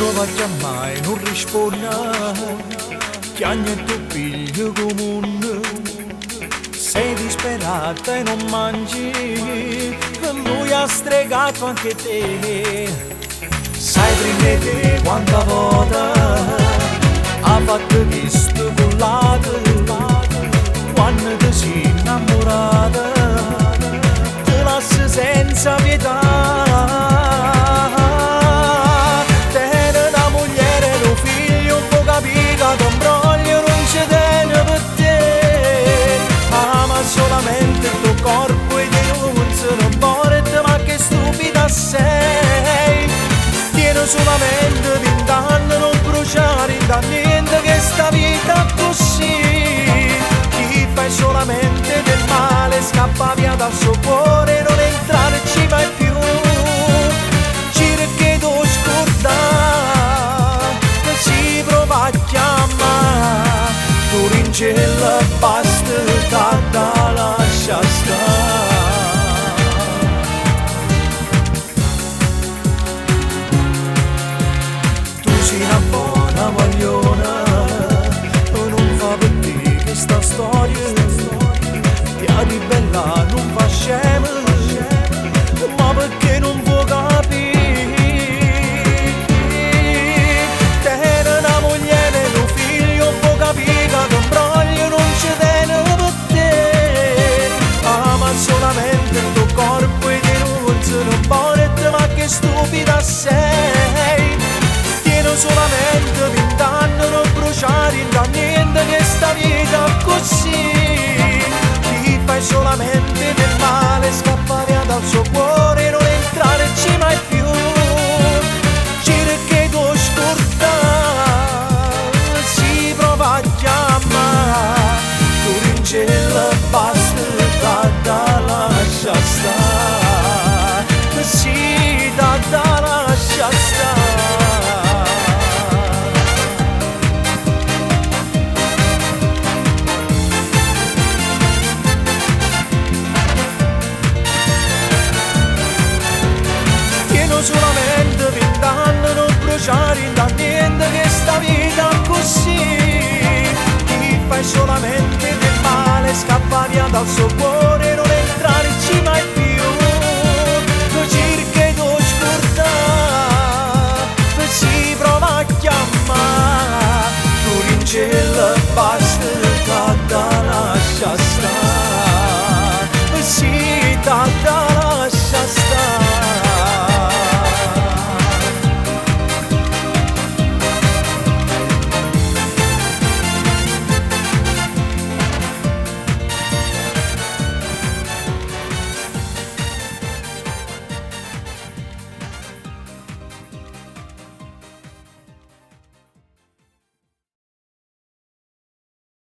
prova a chiamare, non risponde, chiagna il tuo figlio comune. Sei disperata e non mangi, lui ha stregato anche te. Sai prima te quanta volta ha fatto questo cullato, quando ti sei innamorata, ti lascia senza pietà. Tiene una moglie e un figlio, un po' capica, che un broglio non ci tiene per te. Ama solamente il tuo corpo e denunzia, non porta, ma che stupida sei. Tiene solamente 20 anni, non bruciare da niente, che sta vita così. Ti fai solamente del male, scappa via dal suo cuore, non entrarci mai più. Cerca di scordare, si prova a chiamare, tu rincella basta, tata lascia stare. Tu sei una buona guagliona, non fa per te questa storia, via di bella non fa scema, ma perché non può capire. Tiene una moglie e un figlio, un po' capica, che un broglio non ci tiene per te. Ama solamente il tuo corpo e denunzia, non porta, ma che stupida sei. Tiene solamente 20 anni, non bruciare da niente, che sta vita così. Ti fai solamente del male, scappa via dal suo cuore, non entrarci mai più. Cerca di scordare, si prova a chiamare, tu rincella basta, tata lascia stare. Sì, tata lascia stare. Solamente 20 anni, non bruciare da niente, che sta vita così. Ti fai solamente del male, scappa via dal suo cuore, non entrarci mai più. Cerca di scordare, si prova a chiamare, tu rincella basta, tata lascia stare. Sì, tata